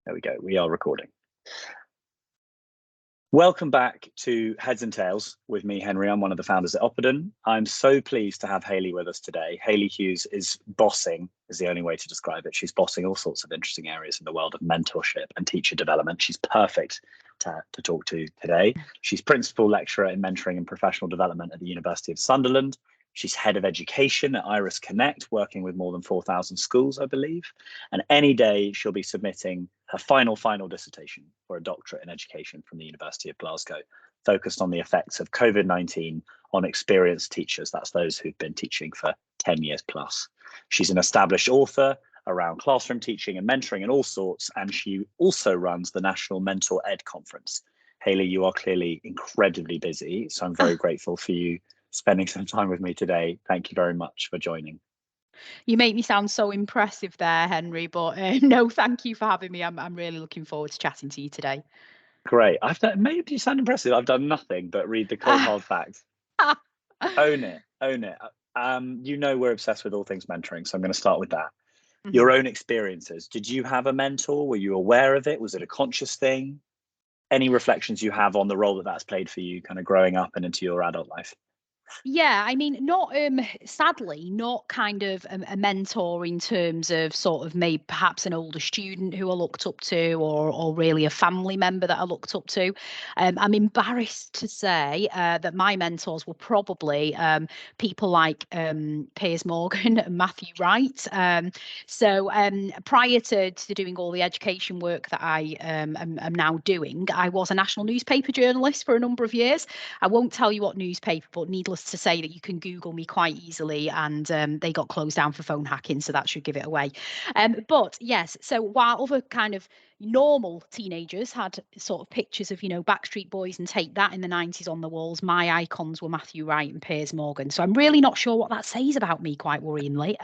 There we go. We are recording. Welcome back to Heads and Tails with me, Henry. I'm one of the founders at Oppidan. I'm so pleased to have Haili with us today. Haili Hughes is bossing, is the only way to describe it. She's bossing all sorts of interesting areas in the world of mentorship and teacher development. She's perfect to talk to today. She's principal lecturer in mentoring and professional development at the University of Sunderland. She's head of education at Iris Connect, working with more than 4,000 schools, I believe. And any day she'll be submitting her final dissertation for a doctorate in education from the University of Glasgow, focused on the effects of COVID-19 on experienced teachers. That's those who've been teaching for 10 years plus. She's an established author around classroom teaching and mentoring and all sorts, and she also runs the National Mentor Ed Conference. Haili, you are clearly incredibly busy, so I'm very grateful for you spending some time with me today. Thank you very much for joining. You make me sound so impressive there, Henry, but no, thank you for having me. I'm really looking forward to chatting to you today. Great. Maybe you sound impressive. I've done nothing but read the cold hard facts. Own it. You know we're obsessed with all things mentoring, so I'm going to start with that. Mm-hmm. Your own experiences. Did you have a mentor? Were you aware of it? Was it a conscious thing? Any reflections you have on the role that that's played for you kind of growing up and into your adult life? Yeah, I mean, not sadly, not kind of a mentor in terms of sort of maybe perhaps an older student who I looked up to, or really a family member that I looked up to. I'm embarrassed to say that my mentors were probably people like Piers Morgan and Matthew Wright. So prior to doing all the education work that I am now doing, I was a national newspaper journalist for a number of years. I won't tell you what newspaper, but needless to say that you can Google me quite easily, and they got closed down for phone hacking, so that should give it away. But yes, so while other kind of normal teenagers had sort of pictures of, Backstreet Boys and Take That in the 90s on the walls, my icons were Matthew Wright and Piers Morgan. So I'm really not sure what that says about me, quite worryingly.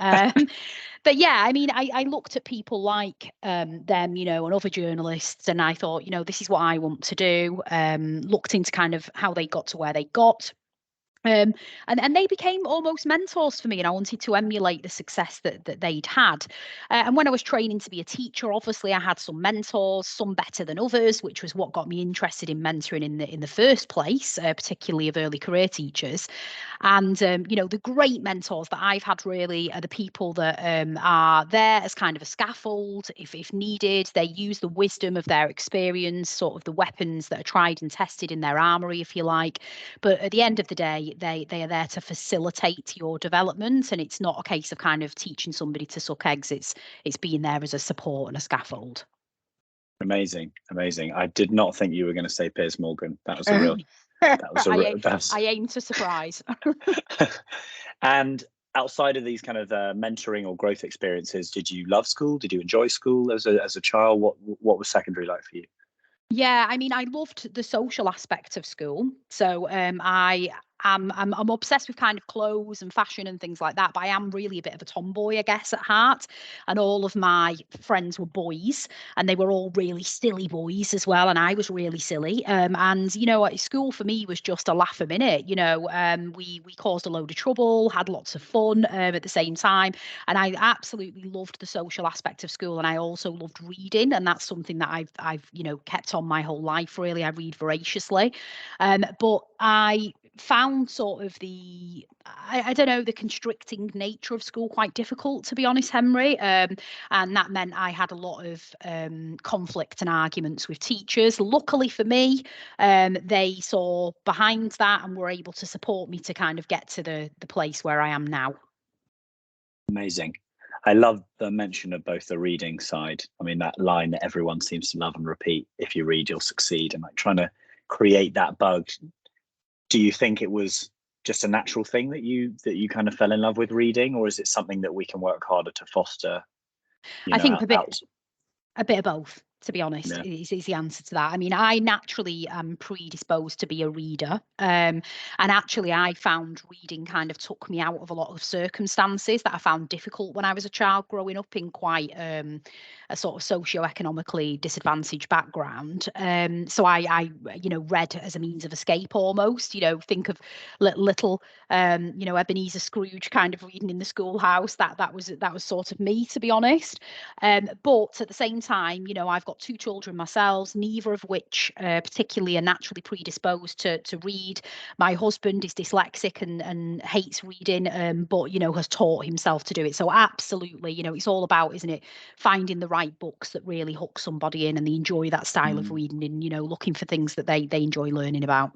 But yeah, I mean, I looked at people like them, and other journalists, and I thought, this is what I want to do. Looked into kind of how they got to where they got. And they became almost mentors for me, and I wanted to emulate the success that they'd had. And when I was training to be a teacher, obviously I had some mentors, some better than others, which was what got me interested in mentoring in the first place, particularly of early career teachers. And the great mentors that I've had really are the people that are there as kind of a scaffold if needed. They use the wisdom of their experience, sort of the weapons that are tried and tested in their armory, if you like. But at the end of the day, they are there to facilitate your development, and it's not a case of kind of teaching somebody to suck eggs. It's being there as a support and a scaffold. Amazing. I did not think you were going to say Piers Morgan. That was I aim to surprise. And outside of these kind of mentoring or growth experiences, did you love school? Did you enjoy school as a child? What was secondary like for you? Yeah, I mean, I loved the social aspect of school. So I'm obsessed with kind of clothes and fashion and things like that, but I am really a bit of a tomboy, I guess, at heart. And all of my friends were boys, and they were all really silly boys as well. And I was really silly. And school for me was just a laugh a minute. We caused a load of trouble, had lots of fun at the same time, and I absolutely loved the social aspect of school. And I also loved reading, and that's something that I've kept on my whole life. Really, I read voraciously, but I found sort of the constricting nature of school quite difficult, to be honest, Henry. And that meant I had a lot of conflict and arguments with teachers. Luckily for me, they saw behind that and were able to support me to kind of get to the place where I am now. Amazing. I love the mention of both the reading side. I mean, that line that everyone seems to love and repeat, if you read, you'll succeed, and like trying to create that bug. Do you think it was just a natural thing that you kind of fell in love with reading, or is it something that we can work harder to foster? I think a bit of both, to be honest, is the answer to that. I mean, I naturally am predisposed to be a reader. And actually, I found reading kind of took me out of a lot of circumstances that I found difficult when I was a child growing up in quite a sort of socioeconomically disadvantaged background. So I read as a means of escape almost. Think of little Ebenezer Scrooge kind of reading in the schoolhouse. That was sort of me, to be honest. But at the same time, I've got got 2 children myself, neither of which particularly are naturally predisposed to read. My husband is dyslexic and hates reading, but has taught himself to do it. So absolutely, it's all about, isn't it, finding the right books that really hook somebody in and they enjoy that style of reading, and looking for things that they enjoy learning about.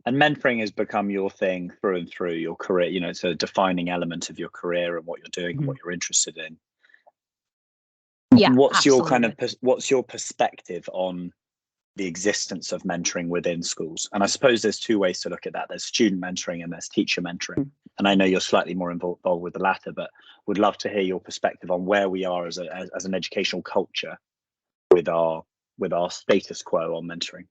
And mentoring has become your thing through and through your career. It's a defining element of your career and what you're doing and what you're interested in. Yeah, what's absolutely. what's your perspective on the existence of mentoring within schools? And I suppose there's 2 ways to look at that. There's student mentoring and there's teacher mentoring. And I know you're slightly more involved with the latter, but would love to hear your perspective on where we are as an educational culture with our status quo on mentoring.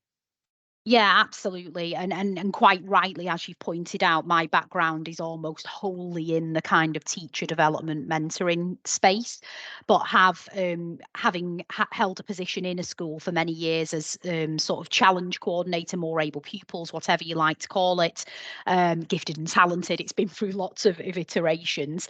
Yeah, absolutely. And quite rightly, as you've pointed out, my background is almost wholly in the kind of teacher development mentoring space, but having held a position in a school for many years as sort of challenge coordinator, more able pupils, whatever you like to call it, gifted and talented. It's been through lots of iterations.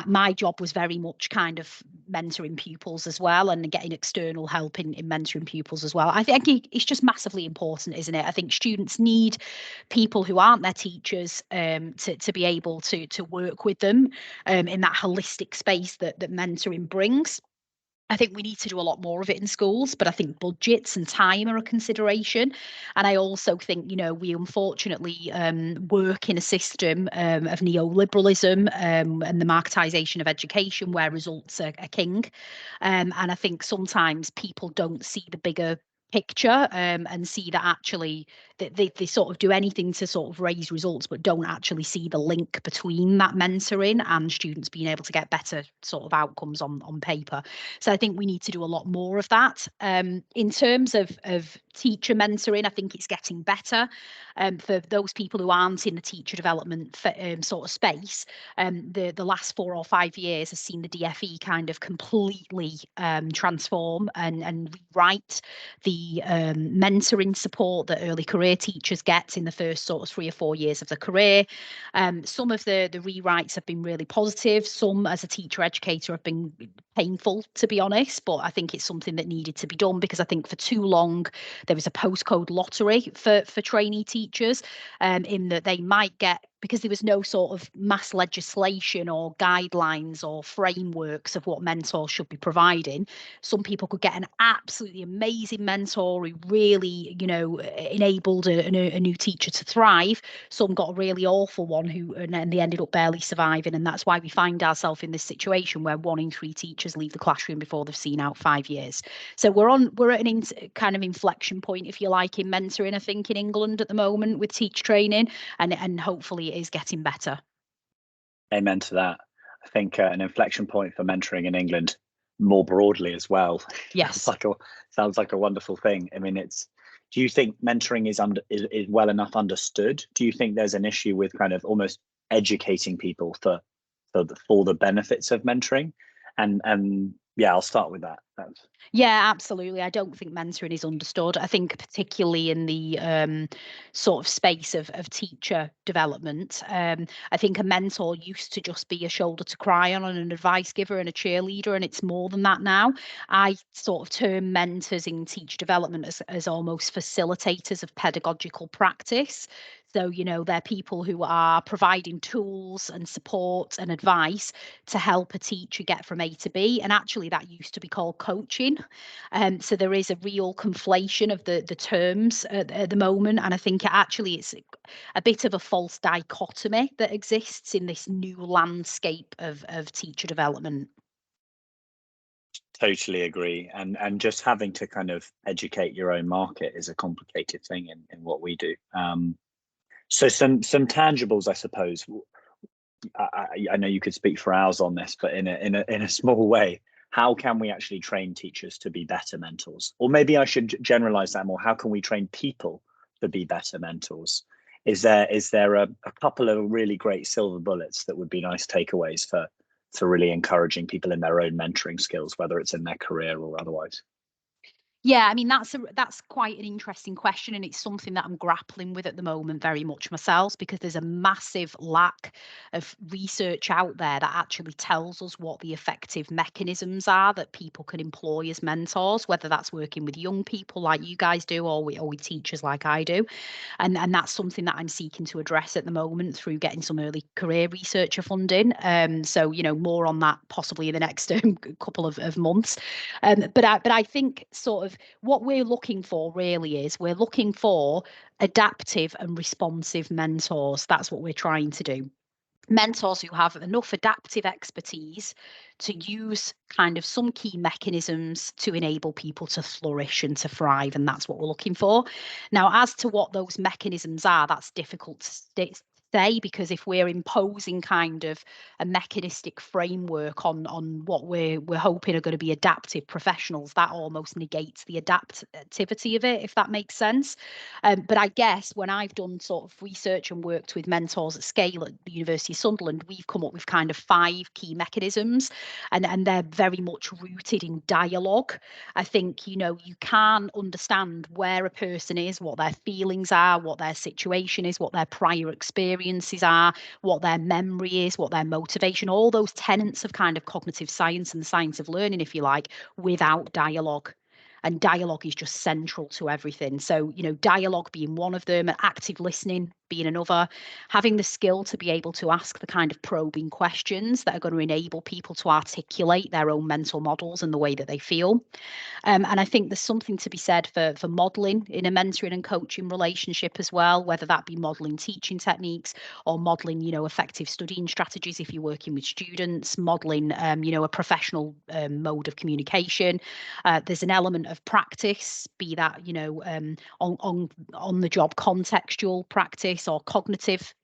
My job was very much kind of mentoring pupils as well, and getting external help in mentoring pupils as well. I think it's just massively important, isn't it? I think students need people who aren't their teachers to be able to work with them in that holistic space that mentoring brings. I think we need to do a lot more of it in schools, but I think budgets and time are a consideration. And I also think, we unfortunately work in a system of neoliberalism and the marketisation of education where results are king. And I think sometimes people don't see the bigger picture and see that actually that they sort of do anything to sort of raise results, but don't actually see the link between that mentoring and students being able to get better sort of outcomes on paper. So I think we need to do a lot more of that. In terms of teacher mentoring, I think it's getting better. For those people who aren't in the teacher development sort of space, the last 4 or 5 years has seen the DFE kind of completely transform and rewrite the mentoring support that early career teachers get in the first sort of 3 or 4 years of the career. Some of the rewrites have been really positive. Some, as a teacher educator, have been painful, to be honest, but I think it's something that needed to be done, because I think for too long there was a postcode lottery for trainee teachers, in that they might get, because there was no sort of mass legislation or guidelines or frameworks of what mentors should be providing. Some people could get an absolutely amazing mentor who really, enabled a new teacher to thrive. Some got a really awful one and they ended up barely surviving. And that's why we find ourselves in this situation where 1 in 3 teachers leave the classroom before they've seen out 5 years. So we're at an kind of inflection point, if you like, in mentoring, I think, in England at the moment with teacher training, and hopefully it is getting better. Amen to that. I think an inflection point for mentoring in England more broadly as well. Yes. sounds like a wonderful thing. I mean, do you think mentoring is well enough understood? Do you think there's an issue with kind of almost educating people for the benefits of mentoring? And yeah, I'll start with that. Yeah, absolutely. I don't think mentoring is understood. I think particularly in the sort of space of teacher development, I think a mentor used to just be a shoulder to cry on and an advice giver and a cheerleader, and it's more than that now. I sort of term mentors in teacher development as almost facilitators of pedagogical practice. So, they're people who are providing tools and support and advice to help a teacher get from A to B. And actually, that used to be called coaching. So there is a real conflation of the terms at the moment. And I think it's a bit of a false dichotomy that exists in this new landscape of teacher development. Totally agree. And just having to kind of educate your own market is a complicated thing in what we do. So some tangibles, I suppose. I know you could speak for hours on this, but in a small way, how can we actually train teachers to be better mentors? Or maybe I should generalize that more. How can we train people to be better mentors? Is there a couple of really great silver bullets that would be nice takeaways for really encouraging people in their own mentoring skills, whether it's in their career or otherwise? Yeah, I mean that's quite an interesting question, and it's something that I'm grappling with at the moment very much myself, because there's a massive lack of research out there that actually tells us what the effective mechanisms are that people can employ as mentors, whether that's working with young people like you guys do, or with teachers like I do. And that's something that I'm seeking to address at the moment through getting some early career researcher funding. So more on that possibly in the next couple of months. But I think sort of what we're looking for really is we're looking for adaptive and responsive mentors. That's what we're trying to do. Mentors who have enough adaptive expertise to use kind of some key mechanisms to enable people to flourish and to thrive. And that's what we're looking for. Now, as to what those mechanisms are, that's difficult to say, because if we're imposing kind of a mechanistic framework on what we're hoping are going to be adaptive professionals, that almost negates the adaptivity of it, if that makes sense. But I guess when I've done sort of research and worked with mentors at scale at the University of Sunderland, we've come up with kind of 5 key mechanisms, and they're very much rooted in dialogue. I think, you can understand where a person is, what their feelings are, what their situation is, what their prior experiences are, what their memory is, what their motivation, all those tenets of kind of cognitive science and the science of learning, if you like, without dialogue. And dialogue is just central to everything. So, dialogue being one of them, active listening being another, having the skill to be able to ask the kind of probing questions that are going to enable people to articulate their own mental models and the way that they feel. And I think there's something to be said for modeling in a mentoring and coaching relationship as well, whether that be modeling teaching techniques or modeling, effective studying strategies if you're working with students, modeling, a professional mode of communication. There's an element of practice, be that, on the job contextual practice or cognitive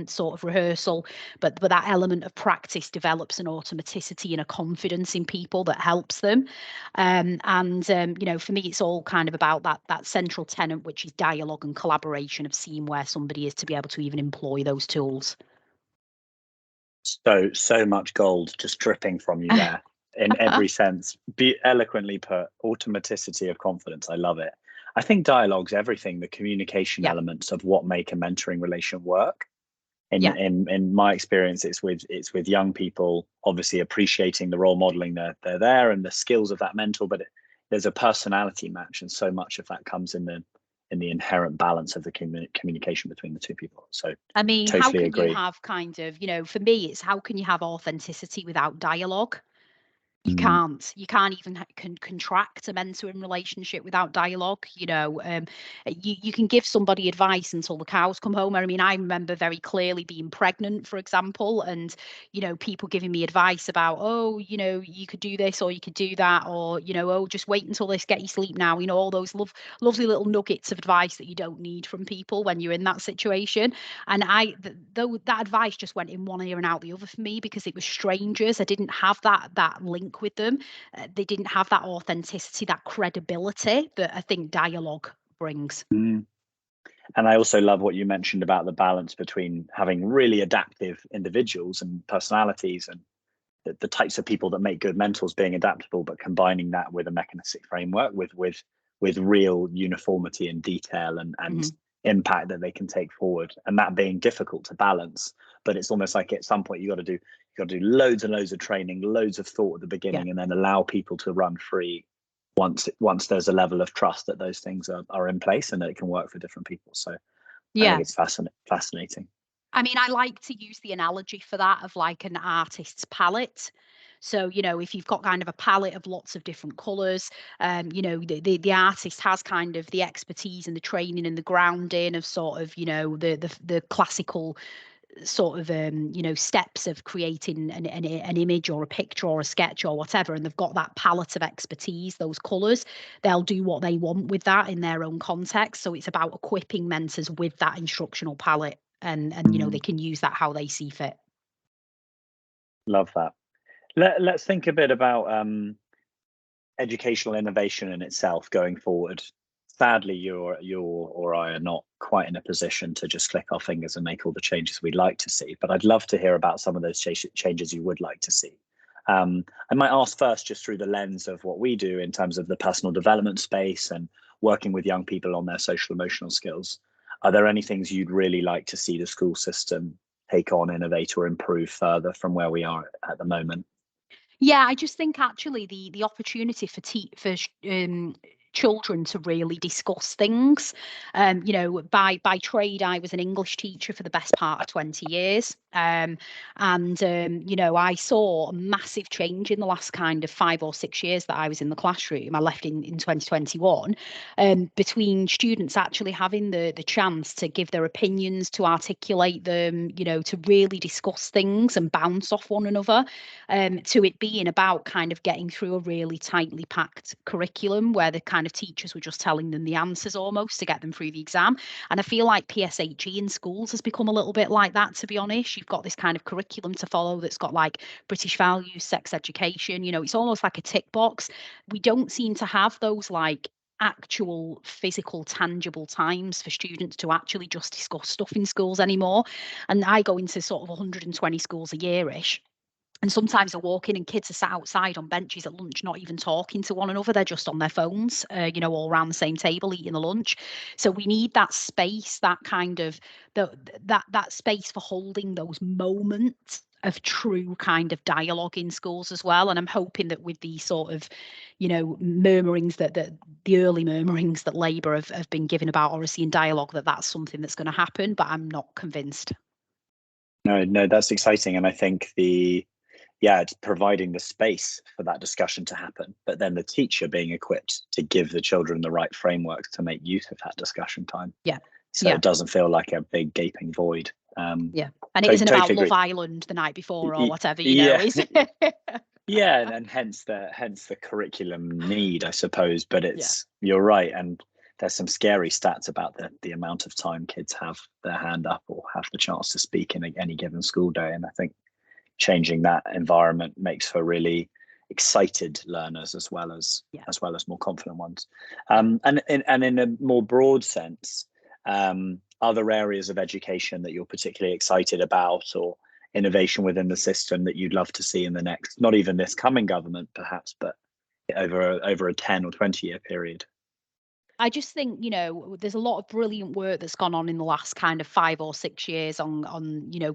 sort of rehearsal, but that element of practice develops an automaticity and a confidence in people that helps them. And for me, it's all kind of about that central tenet, which is dialogue and collaboration, of seeing where somebody is to be able to even employ those tools. So much gold just dripping from you there in every sense. Be eloquently put. Automaticity of confidence. I love it. I think dialogue's everything. The communication Yeah. elements of what make a mentoring relation work. Yeah. In my experience, it's with young people, obviously appreciating the role modeling they're there and the skills of that mentor, but there's a personality match, and so much of that comes in the inherent balance of the communication between the two people. So I mean, how totally can you agree. have kind of, for me, it's how can you have authenticity without dialogue? You Mm. can't even contract a mentoring relationship without dialogue. You can give somebody advice until the cows come home. I mean, I remember very clearly being pregnant, for example, and people giving me advice about, oh, you could do this or you could do that, or oh, just wait until this, get your sleep now, all those lovely little nuggets of advice that you don't need from people when you're in that situation. And though that advice just went in one ear and out the other for me, because it was strangers. I didn't have that link with them. They didn't have that authenticity, that credibility that I think dialogue brings. Mm. And I also love what you mentioned about the balance between having really adaptive individuals and personalities, and the types of people that make good mentors being adaptable, but combining that with a mechanistic framework with real uniformity and detail and Mm-hmm. impact that they can take forward, and that being difficult to balance. But it's almost like at some point you got to do loads and loads of training, loads of thought at the Yeah. beginning, and then allow people to run free once there's a level of trust that those things are in place and that it can work for different people. So I think Yeah. it's fascinating. I mean, I like to use the analogy for that of like an artist's palette. So, if you've got kind of a palette of lots of different colours, the artist has kind of the expertise and the training and the grounding of sort of, the classical sort of steps of creating an image or a picture or a sketch or whatever, and they've got that palette of expertise, those colors. They'll do what they want with that in their own context. So it's about equipping mentors with that instructional palette, and they can use that how they see fit. Love that. Let's think a bit about educational innovation in itself going forward. Sadly, you or I are not quite in a position to just click our fingers and make all the changes we'd like to see. But I'd love to hear about some of those changes you would like to see. I might ask first, just through the lens of what we do in terms of the personal development space and working with young people on their social emotional skills. Are there any things you'd really like to see the school system take on, innovate, or improve further from where we are at the moment? Yeah, I just think actually the opportunity for children to really discuss things. By trade, I was an English teacher for the best part of 20 years. I saw a massive change in the last kind of 5 or 6 years that I was in the classroom. I left in 2021, between students actually having the chance to give their opinions, to articulate them, to really discuss things and bounce off one another, to it being about kind of getting through a really tightly packed curriculum where the kind of teachers were just telling them the answers almost to get them through the exam. And I feel like PSHE in schools has become a little bit like that, to be honest. You've got this kind of curriculum to follow that's got like British values, sex education, it's almost like a tick box. We don't seem to have those like actual physical tangible times for students to actually just discuss stuff in schools anymore. And I go into sort of 120 schools a year-ish, and sometimes I walk in and kids are sat outside on benches at lunch, not even talking to one another. They're just on their phones, all around the same table eating the lunch. So we need that space, that kind of that space for holding those moments of true kind of dialogue in schools as well. And I'm hoping that with these sort of, murmurings that the early murmurings that Labour have been given about oracy and dialogue, that's something that's going to happen. But I'm not convinced. No, that's exciting, and I think it's providing the space for that discussion to happen, but then the teacher being equipped to give the children the right framework to make use of that discussion time. So it doesn't feel like a big gaping void. And it isn't about Love Island the night before or whatever, is it? Yeah, and hence the curriculum need, I suppose. But you're right, and there's some scary stats about the amount of time kids have their hand up or have the chance to speak in any given school day. And I think changing that environment makes for really excited learners as well as more confident ones. And in a more broad sense, other areas of education that you're particularly excited about, or innovation within the system that you'd love to see in the next, not even this coming government perhaps, but over a 10 or 20 year period? I just think, there's a lot of brilliant work that's gone on in the last kind of 5 or 6 years on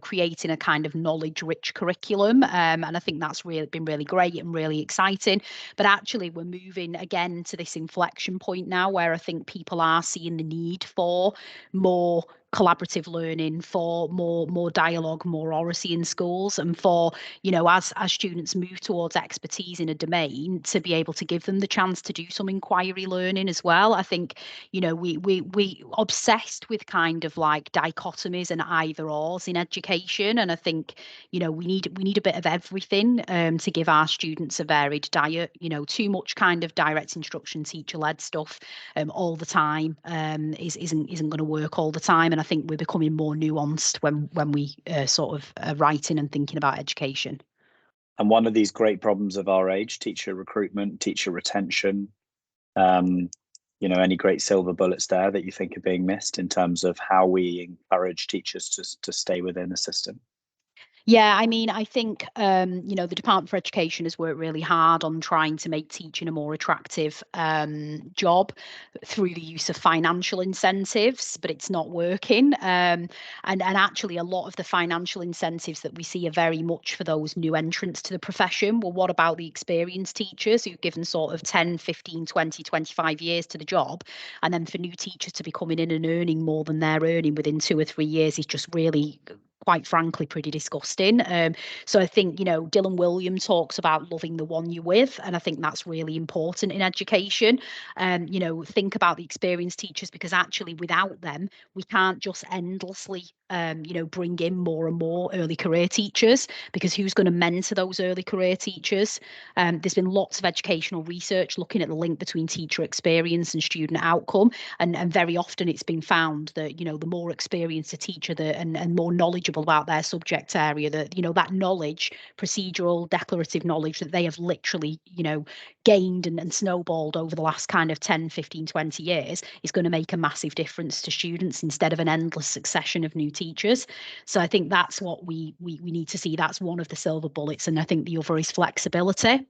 creating a kind of knowledge-rich curriculum. And I think that's been really great and really exciting. But actually, we're moving again to this inflection point now where I think people are seeing the need for more collaborative learning, for more dialogue, more oracy in schools, and for, as students move towards expertise in a domain, to be able to give them the chance to do some inquiry learning as well. I think, we obsessed with kind of like dichotomies and either ors in education. And I think, we need a bit of everything to give our students a varied diet. Too much kind of direct instruction, teacher-led stuff all the time isn't going to work all the time. And I think we're becoming more nuanced when we sort of are writing and thinking about education. And one of these great problems of our age, teacher recruitment, teacher retention, any great silver bullets there that you think are being missed in terms of how we encourage teachers to stay within the system? Yeah, I mean, I think, the Department for Education has worked really hard on trying to make teaching a more attractive job through the use of financial incentives, but it's not working. And actually, a lot of the financial incentives that we see are very much for those new entrants to the profession. Well, what about the experienced teachers who've given sort of 10, 15, 20, 25 years to the job? And then for new teachers to be coming in and earning more than they're earning within 2 or 3 years is just really, quite frankly, pretty disgusting. So I think, Dylan William talks about loving the one you're with, and I think that's really important in education. Think about the experienced teachers, because actually without them, we can't just endlessly, bring in more and more early career teachers, because who's going to mentor those early career teachers? There's been lots of educational research looking at the link between teacher experience and student outcome, and very often it's been found that, the more experienced a teacher and more knowledgeable knowledgeable about their subject area, that, you know, that knowledge, procedural, declarative knowledge that they have literally, you know, gained and snowballed over the last kind of 10, 15, 20 years is going to make a massive difference to students instead of an endless succession of new teachers. So I think that's what we need to see. That's one of the silver bullets. And I think the other is flexibility.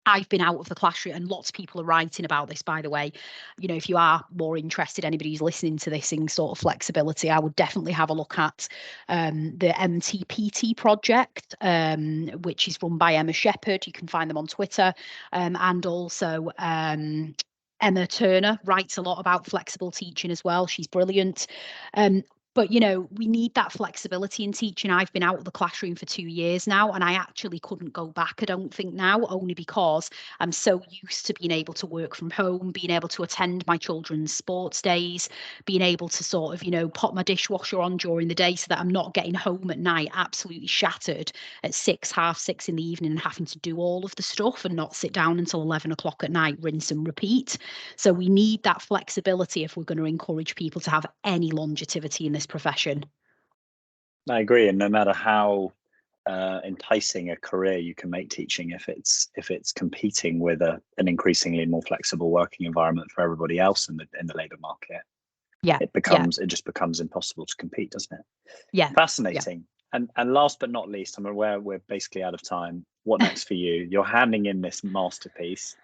I've been out of the classroom, and lots of people are writing about this, by the way. You know, if you are more interested, anybody who's listening to this in sort of flexibility, I would definitely have a look at the MTPT project, which is run by Emma Shepherd. You can find them on Twitter, and also Emma Turner writes a lot about flexible teaching as well. She's brilliant. But, you know, we need that flexibility in teaching. I've been out of the classroom for 2 years now, and I actually couldn't go back, I don't think now, only because I'm so used to being able to work from home, being able to attend my children's sports days, being able to sort of, you know, pop my dishwasher on during the day so that I'm not getting home at night absolutely shattered at 6, half 6 in the evening and having to do all of the stuff and not sit down until 11 o'clock at night, rinse and repeat. So we need that flexibility if we're going to encourage people to have any longevity in this profession. I agree, and no matter how enticing a career you can make teaching, if it's competing with an increasingly more flexible working environment for everybody else in the labour market, it just becomes impossible to compete, doesn't it? Yeah. Fascinating. And last but not least, I'm aware we're basically out of time. What next for you? You're handing in this masterpiece.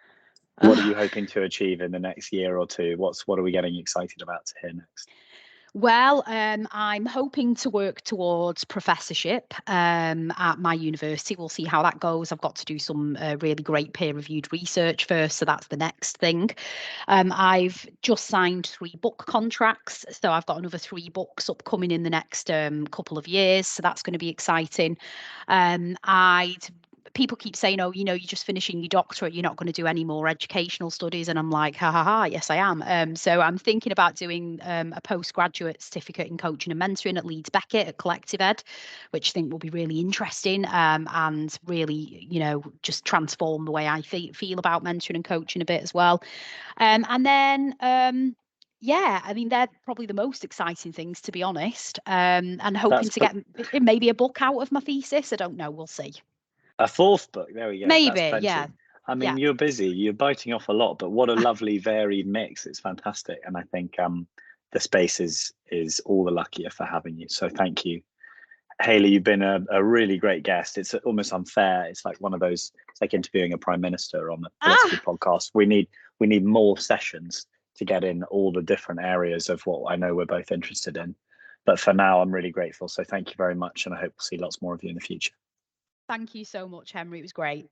What are you hoping to achieve in the next year or two? What are we getting excited about to hear next? Well, I'm hoping to work towards professorship at my university. We'll see how that goes. I've got to do some really great peer-reviewed research first, so that's the next thing. I've just signed 3 book contracts, so I've got another 3 books upcoming in the next couple of years, so that's going to be exciting. People keep saying, oh, you know, you're just finishing your doctorate, you're not going to do any more educational studies. And I'm like, ha ha ha, yes, I am. So I'm thinking about doing a postgraduate certificate in coaching and mentoring at Leeds Beckett at Collective Ed, which I think will be really interesting and really, you know, just transform the way I feel about mentoring and coaching a bit as well. And then, yeah, I mean, they're probably the most exciting things, to be honest. And hoping to get maybe a book out of my thesis. I don't know. We'll see. A 4th book, there we go. Maybe, that's plenty. yeah. I mean, You're busy, you're biting off a lot, but what a lovely varied mix. It's fantastic. And I think the space is all the luckier for having you. So thank you. Haili, you've been a really great guest. It's almost unfair. It's like one of those, it's like interviewing a prime minister on the philosophy podcast. We need more sessions to get in all the different areas of what I know we're both interested in. But for now, I'm really grateful. So thank you very much. And I hope we'll see lots more of you in the future. Thank you so much, Henry. It was great.